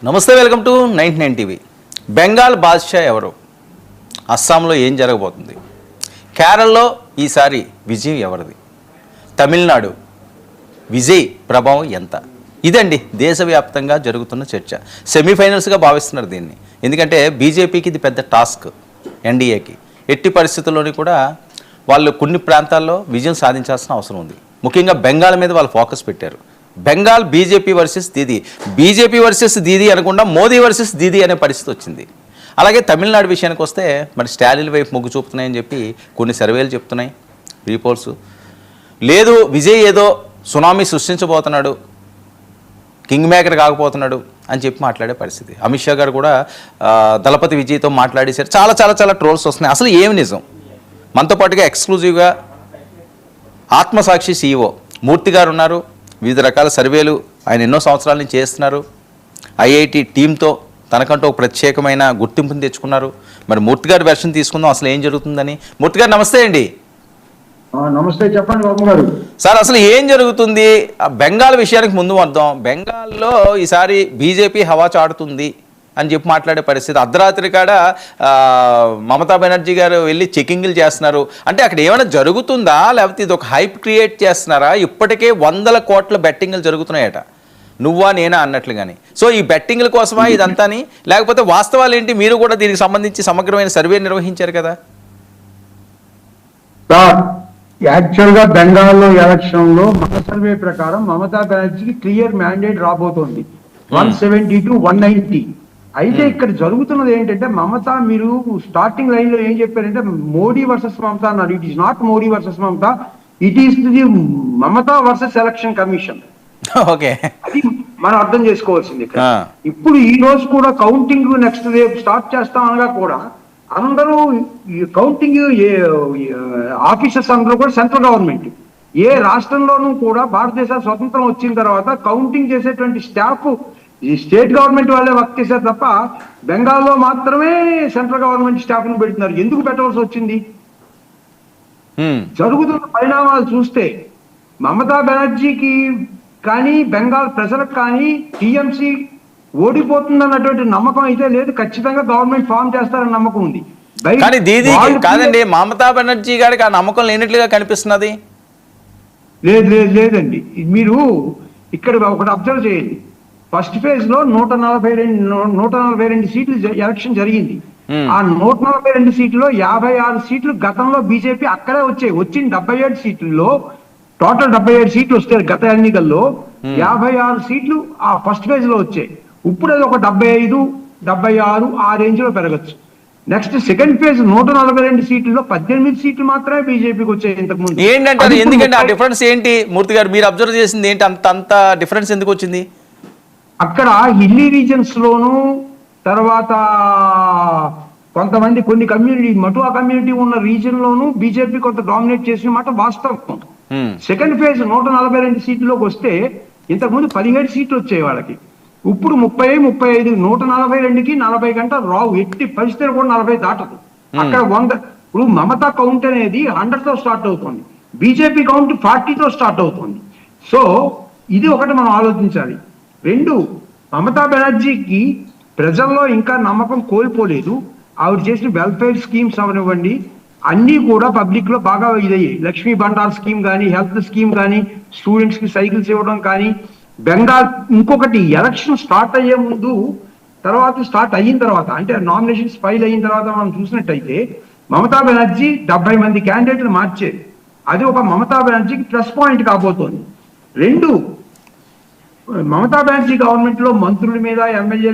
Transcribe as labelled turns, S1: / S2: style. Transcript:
S1: నమస్తే, welcome to 99 TV. Bengal బాద్షా ఎవరు? అస్సాంలో ఏం జరగబోతుంది? కేరళలో ఈసారి విజయం ఎవరిది? తమిళనాడు విజయ్ ప్రభావం ఎంత? ఇదండి దేశవ్యాప్తంగా జరుగుతున్న చర్చ. సెమీఫైనల్స్గా భావిస్తున్నారు దీన్ని. ఎందుకంటే బీజేపీకి ఇది పెద్ద టాస్క్, ఎన్డీఏకి ఎట్టి పరిస్థితుల్లోని కూడా వాళ్ళు కొన్ని ప్రాంతాల్లో విజయం సాధించాల్సిన అవసరం ఉంది. ముఖ్యంగా బెంగాల్ మీద వాళ్ళు ఫోకస్ పెట్టారు. Bengal BJP versus Didi, BJP versus Didi అనకుండా మోదీ వర్సెస్ దీదీ అనే పరిస్థితి వచ్చింది. అలాగే తమిళనాడు విషయానికి వస్తే మరి స్టాలిన్ వైపు మొగ్గు చూపుతున్నాయని చెప్పి కొన్ని సర్వేలు చెప్తున్నాయి, రీపోల్స్. లేదు విజయ్ ఏదో సునామీ సృష్టించబోతున్నాడు, కింగ్ మేకర్ కాకపోతున్నాడు అని చెప్పి మాట్లాడే పరిస్థితి. అమిత్ షా గారు కూడా దళపతి విజయ్తో మాట్లాడేశారు. చాలా చాలా చాలా ట్రోల్స్ వస్తున్నాయి. అసలు ఏమి నిజం? మనతో పాటుగా ఎక్స్క్లూజివ్గా ఆత్మసాక్షి CEO మూర్తి గారు ఉన్నారు. వివిధ రకాల సర్వేలు ఆయన ఎన్నో సంవత్సరాల నుంచి చేస్తున్నారు. ఐఐటి టీంతో తనకంటూ ఒక ప్రత్యేకమైన గుర్తింపుని తెచ్చుకున్నారు. మరి మూర్తి గారి వెర్షన్ తీసుకుందాం, అసలు ఏం జరుగుతుందని. మూర్తి గారు నమస్తే అండి.
S2: నమస్తే, చెప్పండి బాబు గారు.
S1: సార్, అసలు ఏం జరుగుతుంది? బెంగాల్ విషయానికి ముందు వద్దాం. బెంగాల్లో ఈసారి బీజేపీ హవా చాటుతుంది అని చెప్పి మాట్లాడే పరిస్థితి. అర్ధరాత్రి కాడ మమతా బెనర్జీ గారు వెళ్ళి చెకింగ్లు చేస్తున్నారు. అంటే అక్కడ ఏమైనా జరుగుతుందా, లేకపోతే ఇది ఒక హైప్ క్రియేట్ చేస్తున్నారా? ఇప్పటికే 100 కోట్ల బెట్టింగ్లు జరుగుతున్నాయట, నువ్వా నేనా అన్నట్లుగాని. సో ఈ బెట్టింగ్ల కోసమా ఇదంతాని, లేకపోతే వాస్తవాలు ఏంటి? మీరు కూడా దీనికి సంబంధించి సమగ్రమైన సర్వే నిర్వహించారు కదా.
S2: యాక్చువల్ గా బెంగాల్లో ఎలక్షన్ లో మన సర్వే ప్రకారం మమతా బెనర్జీకి క్లియర్ మ్యాండేట్ రాబోతోంది, 170 to 190. అయితే ఇక్కడ జరుగుతున్నది ఏంటంటే, మమతా మీరు స్టార్టింగ్ లైన్ లో ఏం చెప్పారంటే మోడీ వర్సెస్ మమతా అన్నారు. It is not Modi versus Mamata, it is the Mamata versus election commission.
S1: Okay,
S2: అది మనం అర్థం చేసుకోవాల్సింది. ఇప్పుడు ఈ రోజు కూడా కౌంటింగ్ నెక్స్ట్ రేపు స్టార్ట్ చేస్తాం అనగా కూడా అందరూ కౌంటింగ్ ఆఫీసర్స్ అందరూ కూడా సెంట్రల్ గవర్నమెంట్. ఏ రాష్ట్రంలోనూ కూడా భారతదేశ స్వతంత్రం వచ్చిన తర్వాత కౌంటింగ్ చేసేటువంటి స్టాఫ్ ఈ స్టేట్ గవర్నమెంట్ వాళ్ళే వర్క్ చేశారు తప్ప బెంగాల్లో మాత్రమే సెంట్రల్ గవర్నమెంట్ స్టాఫ్ ను పెడుతున్నారు. ఎందుకు పెట్టవలసి వచ్చింది? జరుగుతున్న పరిణామాలు చూస్తే మమతా బెనర్జీకి కానీ బెంగాల్ ప్రజలకు కానీ టీఎంసీ ఓడిపోతుందన్నటువంటి నమ్మకం అయితే లేదు. ఖచ్చితంగా గవర్నమెంట్ ఫామ్ చేస్తారన్న నమ్మకం ఉంది.
S1: కానీ దీదీ కాదండి, మమతా బెనర్జీ గారికి ఆ నమ్మకం లేనట్లుగా కనిపిస్తున్నది.
S2: లేదండి, మీరు ఇక్కడ ఒకటి అబ్జర్వ్ చేయండి. ఫస్ట్ ఫేజ్ లో 142 సీట్లు ఎలక్షన్ జరిగింది. ఆ 142 సీట్లలో 56 సీట్లు గతంలో బీజేపీ అక్కడే వచ్చాయి. వచ్చిన 77 సీట్లలో టోటల్ 77 సీట్లు వస్తాయి. గత ఎన్నికల్లో 56 సీట్లు ఆ ఫస్ట్ ఫేజ్ లో వచ్చాయి. ఇప్పుడు అది ఒక 75, 76 ఆ రేంజ్ లో పెరగచ్చు. నెక్స్ట్ సెకండ్ ఫేజ్ 142 సీట్లలో 18 సీట్లు మాత్రమే బీజేపీకి వచ్చాయి ఇంతకు ముందు.
S1: ఏంటంటే ఎందుకంటే ఆ డిఫరెన్స్ ఏంటి మూర్తి గారు? మీరు అబ్జర్వ్ చేసింది ఏంటి? అంత డిఫరెన్స్ ఎందుకు వచ్చింది?
S2: అక్కడ హిల్లీ రీజన్స్ లోను, తర్వాత కొంతమంది కొన్ని కమ్యూనిటీ మటువా కమ్యూనిటీ ఉన్న రీజన్ లోను బీజేపీ కొంత డామినేట్ చేసిన మాట వాస్తవం. సెకండ్ ఫేజ్ 142 సీట్లోకి వస్తే ఇంతకుముందు 17 సీట్లు వచ్చాయి వాళ్ళకి. ఇప్పుడు 30, 35, 142కి 40 గంటలు రావు. ఎట్టి పరిస్థితులు కూడా 40 దాటదు. అక్కడ 100. ఇప్పుడు మమతా కౌంట్ అనేది 100తో స్టార్ట్ అవుతుంది, బీజేపీ కౌంట్ 40తో స్టార్ట్ అవుతుంది. సో ఇది ఒకటి మనం ఆలోచించాలి. 2, మమతా బెనర్జీకి ప్రజల్లో ఇంకా నమ్మకం కోల్పోలేదు. ఆవిడ చేసిన వెల్ఫేర్ స్కీమ్స్ అవనివ్వండి, అన్నీ కూడా పబ్లిక్ లో బాగా ఇదయ్యాయి. లక్ష్మీ బండార్ స్కీమ్ కానీ, హెల్త్ స్కీమ్ కానీ, స్టూడెంట్స్ కి సైకిల్స్ ఇవ్వడం కానీ. బెంగాల్ ఇంకొకటి, ఎలక్షన్ స్టార్ట్ అయ్యే ముందు తర్వాత స్టార్ట్ అయిన తర్వాత అంటే నామినేషన్స్ ఫైల్ అయిన తర్వాత మనం చూసినట్టయితే మమతా బెనర్జీ 70 మంది క్యాండిడేట్లు మార్చారు. అది ఒక మమతా బెనర్జీకి ప్లస్ పాయింట్ కాబోతోంది. 2, మమతా బెనర్జీ గవర్నమెంట్ లో మంత్రుల మీద, ఎమ్మెల్యేల